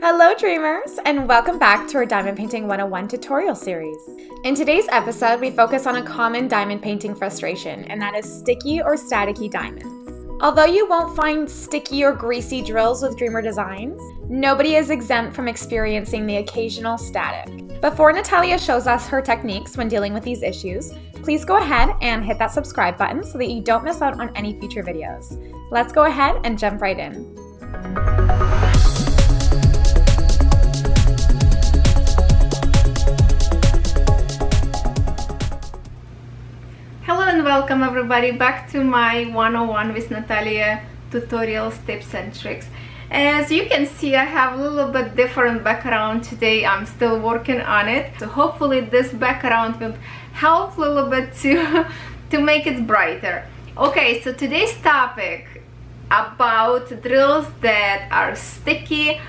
Hello dreamers, and welcome back to our Diamond Painting 101 tutorial series. In today's episode, we focus on a common diamond painting frustration, and that is sticky or staticky diamonds. Although you won't find sticky or greasy drills with Dreamer Designs, nobody is exempt from experiencing the occasional static. Before Natalia shows us her techniques when dealing with these issues, please go ahead and hit that subscribe button so that you don't miss out on any future videos. Let's go ahead and jump right in. Hello and welcome everybody back to my 101 with Natalia tutorials, tips and tricks. As you can see, I have a little bit different background today. I'm still working on it, so hopefully this background will help a little bit to make it brighter. Okay, so today's topic about drills that are sticky,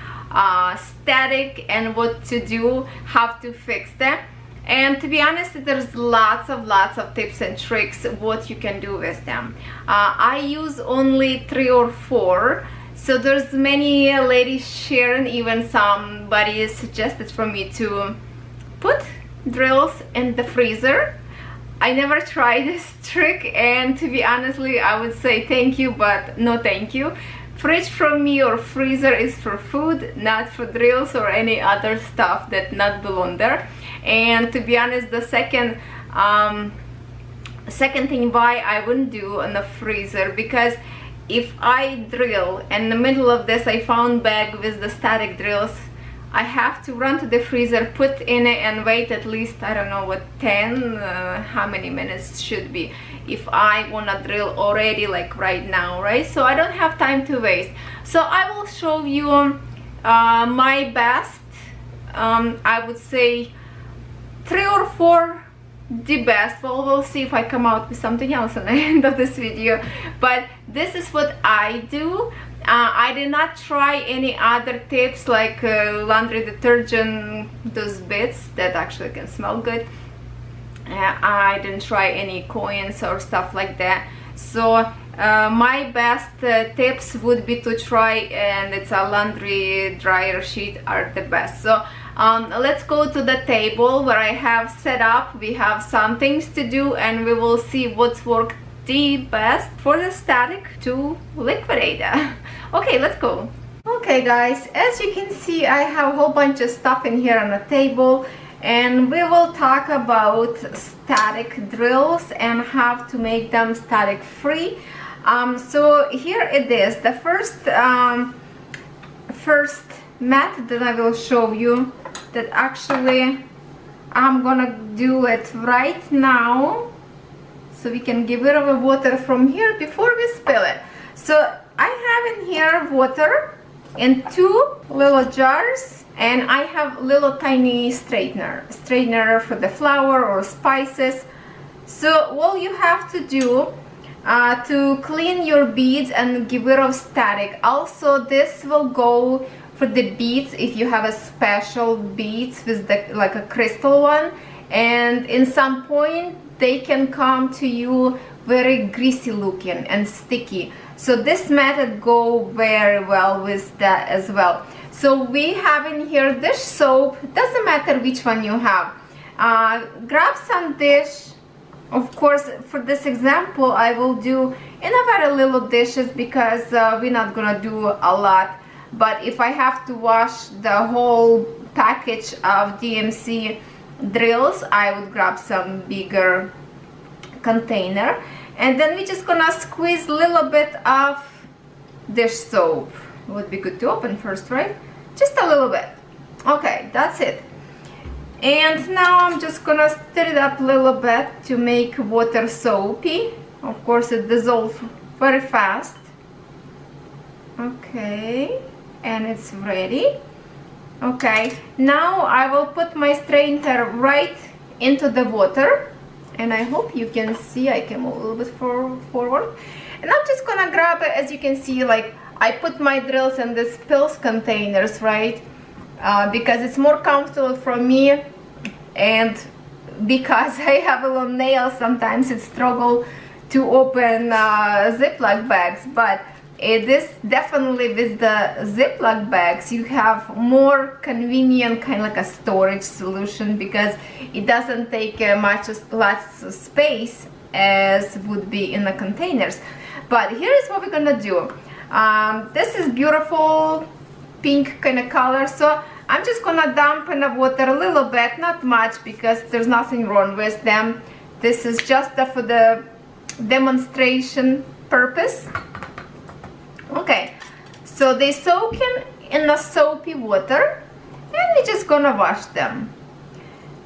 static, and what to do, how to fix them. And to be honest, there's lots of tips and tricks what you can do with them. I use only 3 or 4, so there's many ladies sharing, even somebody suggested for me to put drills in the freezer. I never tried this trick, and to be honestly, I would say thank you, but no thank you. Fridge for me or freezer is for food, not for drills or any other stuff that not belong there. And to be honest, the second thing why I wouldn't do in the freezer, because if I drill in the middle of this, I found bag with the static drills, I have to run to the freezer, put in it and wait at least, I don't know what, 10 how many minutes should be if I wanna drill already, like right now, right? So I don't have time to waste. So I will show you my best, I would say 3 or 4 the best. Well, we'll see if I come out with something else at the end of this video, but this is what I do. I did not try any other tips like laundry detergent, those bits that actually can smell good. I didn't try any coins or stuff like that. So my best tips would be to try, and it's a laundry dryer sheet are the best. So let's go to the table where I have set up. We have some things to do, and we will see what's worked the best for the static to liquidator. Okay, let's go. Okay guys, as you can see, I have a whole bunch of stuff in here on the table, and we will talk about static drills and how to make them static free. So here it is. The first method that I will show you, that actually I'm gonna do it right now so we can get rid of the water from here before we spill it. So I have in here water in 2 little jars, and I have little tiny straightener for the flour or spices. So all you have to do to clean your beads and get rid of static. Also, this will go for the beads if you have a special beads with the like a crystal one, and in some point they can come to you very greasy looking and sticky. So this method go very well with that as well. So we have in here dish soap. Doesn't matter which one you have. Grab some dish. Of course, for this example, I will do in a very little dishes because we're not gonna do a lot. But if I have to wash the whole package of DMC drills, I would grab some bigger container, and then we're just gonna squeeze a little bit of dish soap. It would be good to open first, right? Just a little bit. Okay, that's it. And now I'm just gonna stir it up a little bit to make water soapy. Of course, it dissolves very fast. Okay, and it's ready. Okay, now I will put my strainer right into the water, and I hope you can see. I can move a little bit forward, and I'm just gonna grab it. As you can see, like I put my drills in these pills containers, right? Because it's more comfortable for me, and because I have a little nail, sometimes it's struggle to open Ziploc bags. But This definitely, with the Ziploc bags, you have more convenient kind of like a storage solution, because it doesn't take much less space as would be in the containers. But here is what we're gonna do. This is beautiful pink kind of color, so I'm just gonna dump in the water a little bit, not much, because there's nothing wrong with them. This is just for the demonstration purpose. Okay, so they soak in the soapy water, and we're just gonna wash them.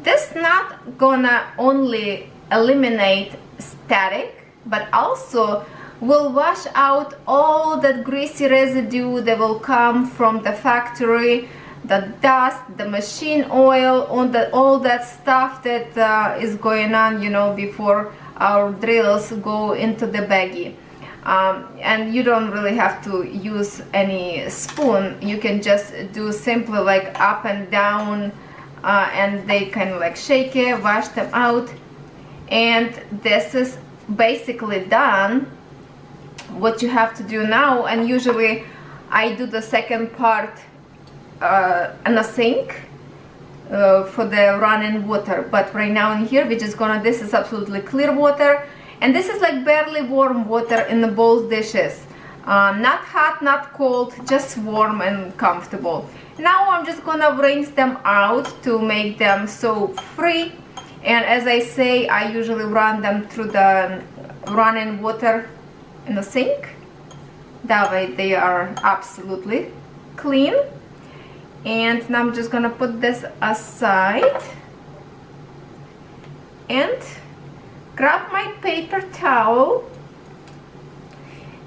This not gonna only eliminate static, but also will wash out all that greasy residue that will come from the factory, the dust, the machine oil, all that stuff that is going on, you know, before our drills go into the baggie. And you don't really have to use any spoon. You can just do simply like up and down, and they kind of like shake it, wash them out, and this is basically done. What you have to do now, and usually I do the second part in a sink for the running water, but right now in here we're just gonna, this is absolutely clear water, and this is like barely warm water in the both dishes. Not hot, not cold, just warm and comfortable. Now I'm just gonna rinse them out to make them soap free, and as I say, I usually run them through the running water in the sink. That way they are absolutely clean. And now I'm just gonna put this aside and grab my paper towel.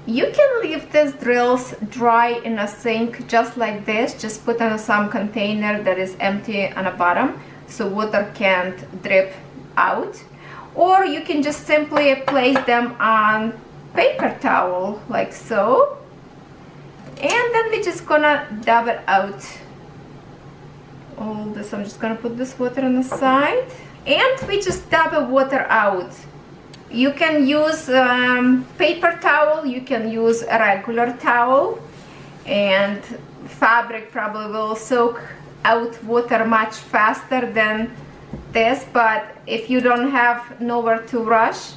You can leave these drills dry in a sink just like this. Just put in some container that is empty on the bottom so water can't drip out, or you can just simply place them on paper towel like so, and then we're just gonna dab it out. All this, I'm just gonna put this water on the side, and we just dab the water out. You can use paper towel, you can use a regular towel, and fabric probably will soak out water much faster than this, but if you don't have nowhere to rush,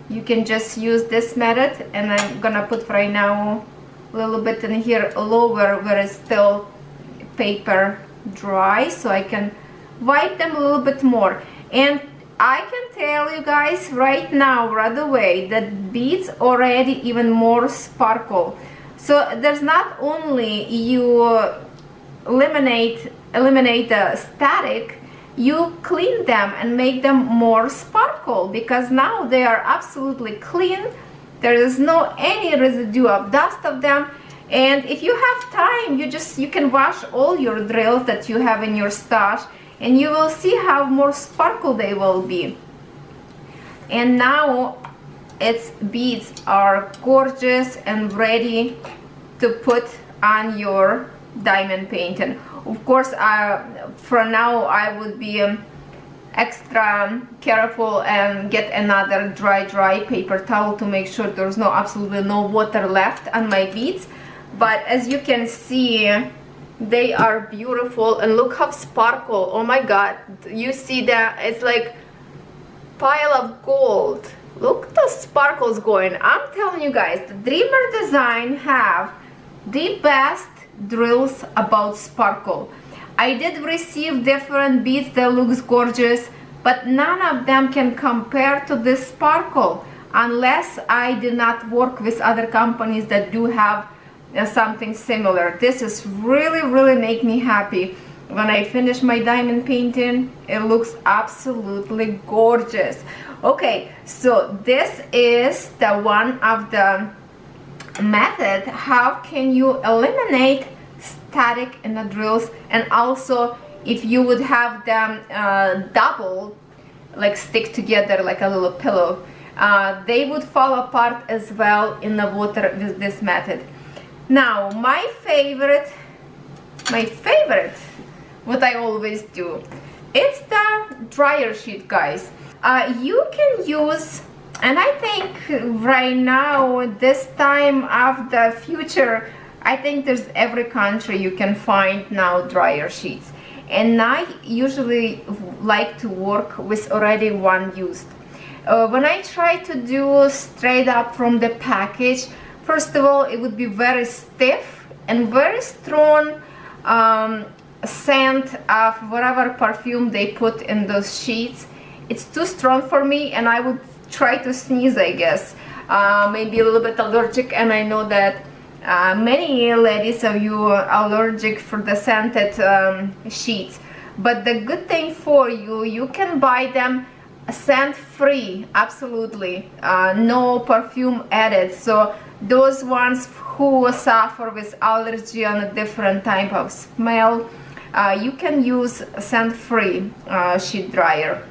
you can just use this method. And I'm gonna put right now a little bit in here lower where it's still paper dry, so I can wipe them a little bit more. And I can tell you guys right now, right away, that beads already even more sparkle. So there's not only you eliminate the static, you clean them and make them more sparkle, because now they are absolutely clean. There is no any residue of dust of them. And if you have time, you can wash all your drills that you have in your stash, and you will see how more sparkle they will be. And now its beads are gorgeous and ready to put on your diamond painting. Of course, for now I would be extra careful and get another dry paper towel to make sure there's absolutely no water left on my beads. But as you can see, they are beautiful, and look how sparkle. Oh my god, you see that? It's like pile of gold. Look at the sparkles going. I'm telling you guys, the Dreamer Design have the best drills about sparkle. I did receive different beads that looks gorgeous, but none of them can compare to this sparkle unless I did not work with other companies that do have something similar. This is really make me happy. When I finish my diamond painting, it looks absolutely gorgeous. Okay, so this is the one of the method how can you eliminate static in the drills. And also, if you would have them double, like stick together like a little pillow, they would fall apart as well in the water with this method. Now my favorite, what I always do, it's the dryer sheet, guys. You can use And I think right now, this time of the future, I think there's every country you can find now dryer sheets. And I usually like to work with already one used. When I try to do straight up from the package, first of all, it would be very stiff and very strong scent of whatever perfume they put in those sheets. It's too strong for me, and I would try to sneeze, I guess. Maybe a little bit allergic, and I know that many ladies of you are allergic for the scented sheets. But the good thing for you, you can buy them scent free, absolutely, no perfume added. So those ones who suffer with allergy on a different type of smell, you can use scent free sheet dryer.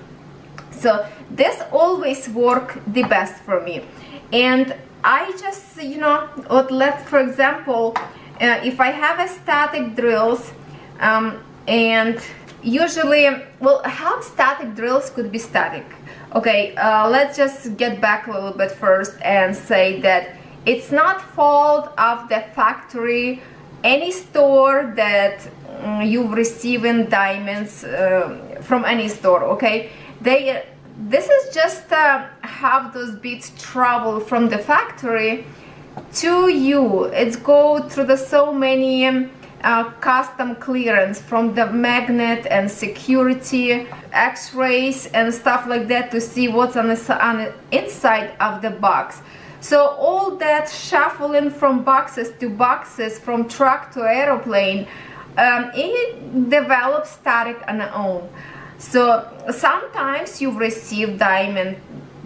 So this always work the best for me. And I just, you know, let's, for example, if I have a static drills, and usually, well, how static drills could be static. Okay, let's just get back a little bit first and say that it's not fault of the factory, any store that you've receiving diamonds from any store, okay? This is just have those beads travel from the factory to you. It's go through the so many custom clearance from the magnet and security, x-rays and stuff like that to see what's on the inside of the box. So all that shuffling from boxes to boxes, from truck to aeroplane, it develops static on its own. So sometimes you've received diamond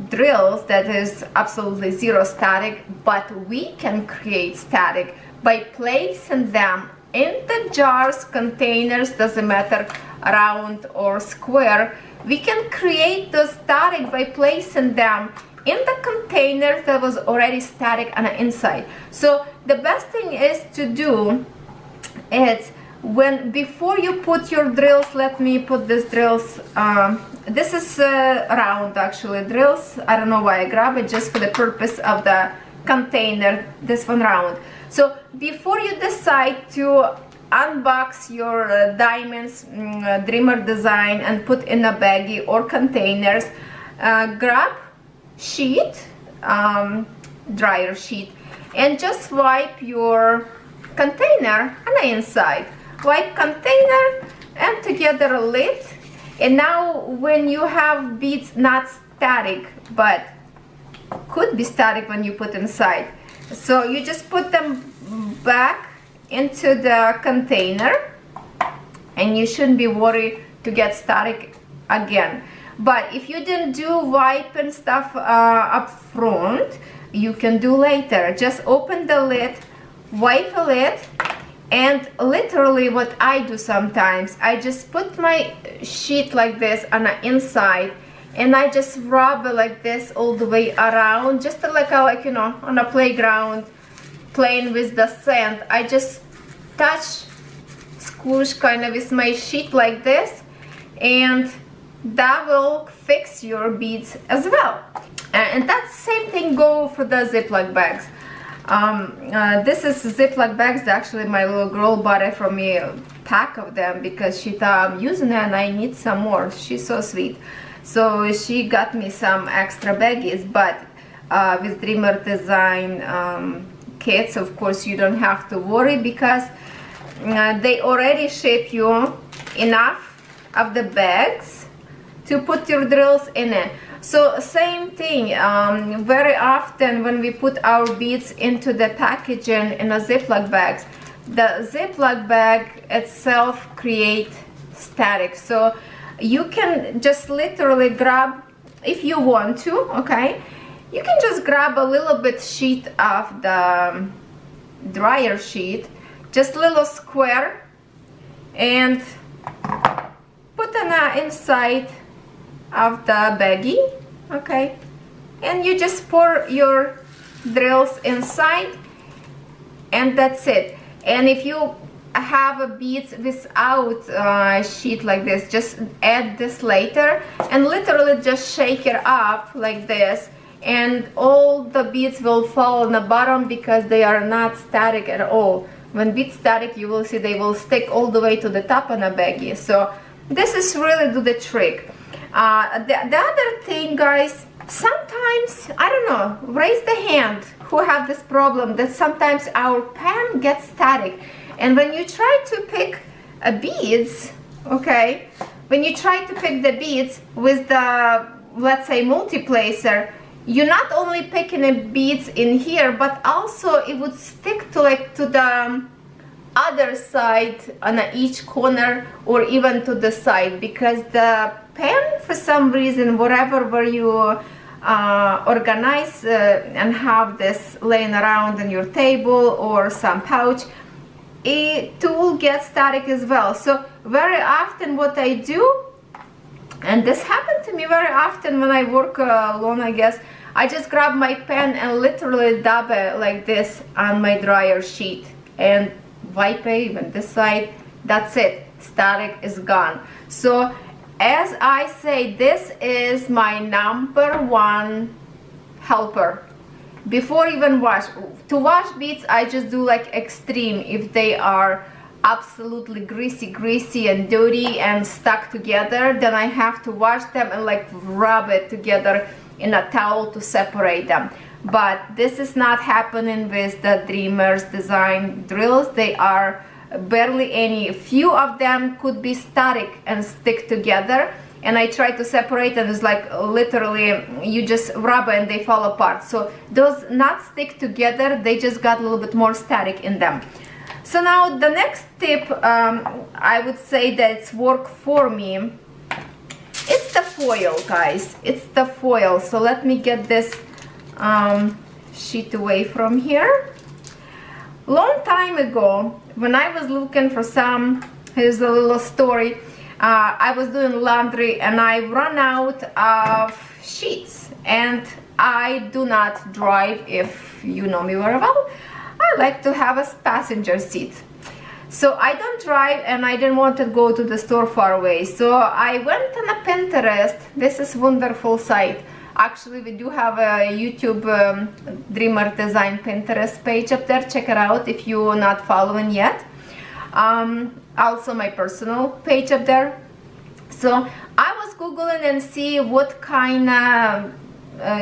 drills that is absolutely zero static, but we can create static by placing them in the jars, containers, doesn't matter, round or square. We can create the static by placing them in the container that was already static on the inside. So the best thing is to do is, before you put your drills, let me put these drills, this is round actually drills, I don't know why I grab it, just for the purpose of the container, this one round. So before you decide to unbox your diamonds Dreamer design and put in a baggie or containers, grab sheet, dryer sheet, and just wipe your container on the inside. Wipe container and together a lid. And now when you have beads not static but could be static when you put inside, so you just put them back into the container and you shouldn't be worried to get static again. But if you didn't do wiping stuff up front, you can do later. Just open the lid, wipe the lid, and literally what I do sometimes, I just put my sheet like this on the inside and I just rub it like this all the way around, just like you know, on a playground playing with the sand. I just touch, squish kind of with my sheet like this, and that will fix your beads as well. And that same thing go for the Ziploc bags. This is Ziploc bags. Actually, my little girl bought it for me, a pack of them, because she thought I'm using it and I need some more. She's so sweet. So she got me some extra baggies, but with Dreamer design kits, of course, you don't have to worry, because they already ship you enough of the bags to put your drills in it. So same thing, very often when we put our beads into the packaging in a Ziploc bags, the Ziploc bag itself create static. So you can just literally grab, if you want to, okay, you can just grab a little bit sheet of the dryer sheet, just a little square, and put it inside of the baggie, okay, and you just pour your drills inside, and that's it. And if you have a beads without sheet like this, just add this later and literally just shake it up like this, and all the beads will fall on the bottom because they are not static at all. When beads static, you will see they will stick all the way to the top on a baggie. So this is really do the trick. The other thing, guys, sometimes, I don't know, raise the hand who have this problem that sometimes our pen gets static. And when you try to pick beads, okay, when you try to pick the beads with the, let's say, multiplacer, you're not only picking the beads in here, but also it would stick to like to the other side on each corner or even to the side, because the pen, for some reason, where you organize and have this laying around on your table or some pouch, it tool gets static as well. So very often what I do, and this happened to me very often when I work alone, I guess, I just grab my pen and literally dab it like this on my dryer sheet and wipe it even this side. That's it, static is gone. So as I say, this is my #1 helper. Before even wash, to wash beads I just do like extreme if they are absolutely greasy and dirty and stuck together, then I have to wash them and like rub it together in a towel to separate them. But this is not happening with the Dreamers design drills. They are barely any. Few of them could be static and stick together, and I try to separate, and it's like literally you just rub it and they fall apart. So those not stick together, they just got a little bit more static in them. So now the next tip, I would say that it's worked for me. It's the foil, guys. It's the foil. So let me get this sheet away from here. Long time ago, when I was looking for some, here's a little story. I was doing laundry and I ran out of sheets, and I do not drive, if you know me very well. I like to have a passenger seat. So I don't drive and I didn't want to go to the store far away. So I went on a Pinterest. This is wonderful site. Actually, we do have a YouTube Dreamer Design Pinterest page up there. Check it out if you're not following yet. Also my personal page up there. So I was Googling and see what kind of,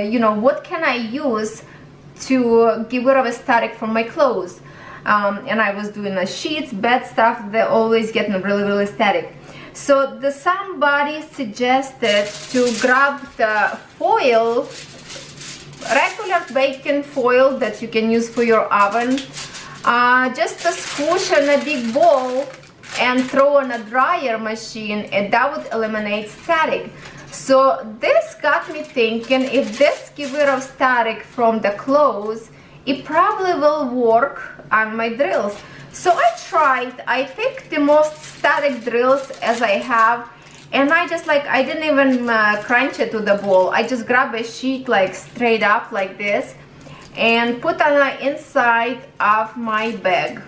you know, what can I use to get rid of a static from my clothes. And I was doing the sheets, bed stuff, they're always getting really static. So somebody suggested to grab the foil, regular baking foil that you can use for your oven, just to swoosh in a big bowl and throw in a dryer machine, and that would eliminate static. So this got me thinking, if this gets rid of static from the clothes, it probably will work on my drills. So I tried, I picked the most static drills as I have, and I just like, I didn't even crunch it to the bowl. I just grabbed a sheet like straight up like this and put on the inside of my bag.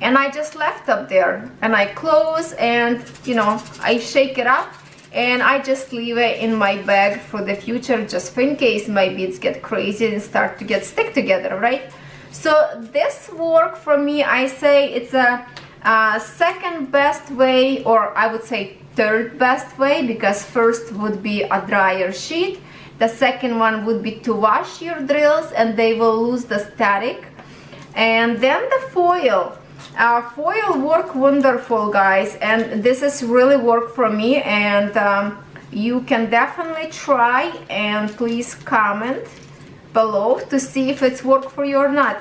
And I just left up there, and I close, and you know, I shake it up, and I just leave it in my bag for the future, just for in case my beads get crazy and start to get stick together, right? So this work for me, I say it's a second best way, or I would say third best way, because first would be a dryer sheet. The second one would be to wash your drills and they will lose the static. And then the foil. Foil work wonderful, guys, and this is really work for me, and you can definitely try, and please comment below to see if it's worked for you or not.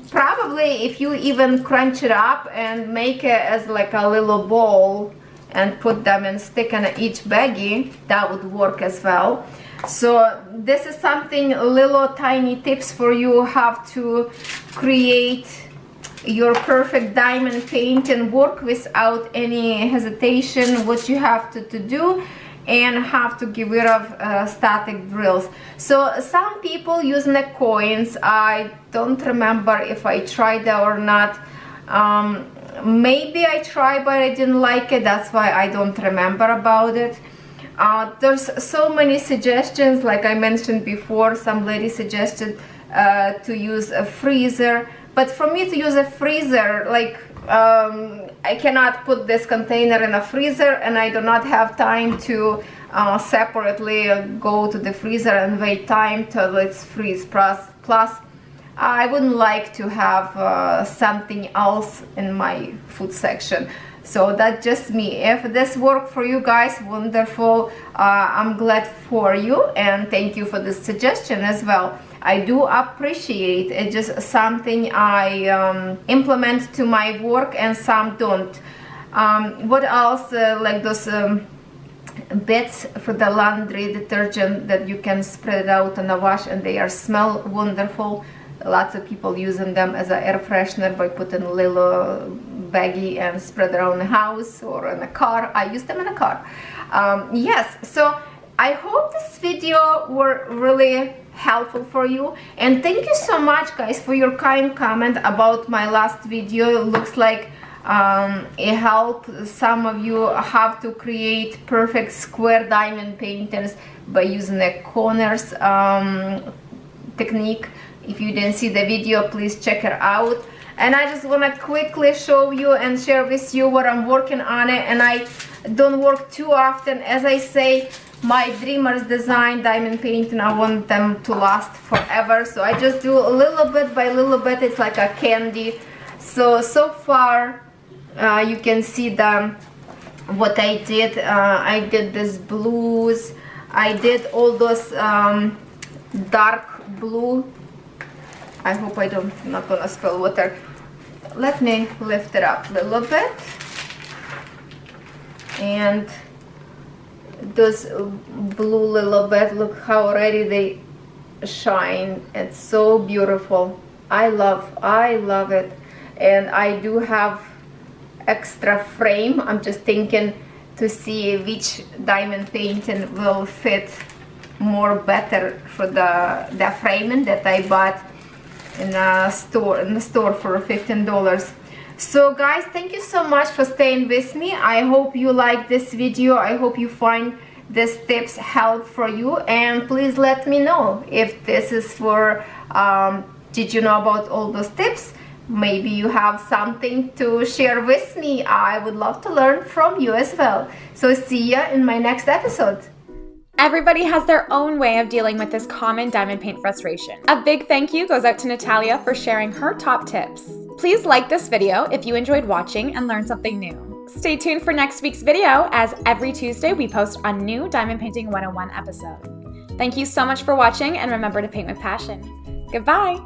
Probably if you even crunch it up and make it as like a little ball and put them and stick in each baggie, that would work as well. So this is something, little tiny tips for you how to create your perfect diamond paint and work without any hesitation what you have to do, and have to get rid of static drills. So some people using the coins, I don't remember if I tried that or not. Maybe I tried but I didn't like it, that's why I don't remember about it. There's so many suggestions, like I mentioned before. Some lady suggested to use a freezer, but for me to use a freezer, like I cannot put this container in a freezer, and I do not have time to separately go to the freezer and wait time till it's freeze. Plus I wouldn't like to have something else in my food section. So that's just me. If this worked for you guys, wonderful. I'm glad for you, and thank you for this suggestion as well. I do appreciate it. It's just something I implement to my work, and some don't. What else? Like those bits for the laundry detergent that you can spread it out on the wash, and they smell wonderful. Lots of people using them as an air freshener by putting a little baggie and spread around the house or in a car. I use them in a car. Yes, so I hope this video were really helpful for you, and thank you so much guys for your kind comment about my last video. It looks like it helped some of you how to create perfect square diamond paintings by using the corners technique. If you didn't see the video, please check it out. And I just want to quickly show you and share with you what I'm working on it. And I don't work too often. As I say, my Dreamers design diamond painting, I want them to last forever. So I just do a little bit by little bit. It's like a candy. So far, you can see what I did. I did this blues. I did all those dark blue. I hope I'm not gonna spill water. Let me lift it up a little bit. And those blue little bit, look how already they shine. It's so beautiful. I love it. And I do have extra frame. I'm just thinking to see which diamond painting will fit more better for the framing that I bought in the store for $15. So guys, thank you so much for staying with me. I hope you like this video. I hope you find these tips help for you, and please let me know if this is for did you know about all those tips. Maybe you have something to share with me. I would love to learn from you as well. So see ya in my next episode. Everybody has their own way of dealing with this common diamond paint frustration. A big thank you goes out to Natalia for sharing her top tips. Please like this video if you enjoyed watching and learned something new. Stay tuned for next week's video, as every Tuesday we post a new Diamond Painting 101 episode. Thank you so much for watching, and remember to paint with passion. Goodbye!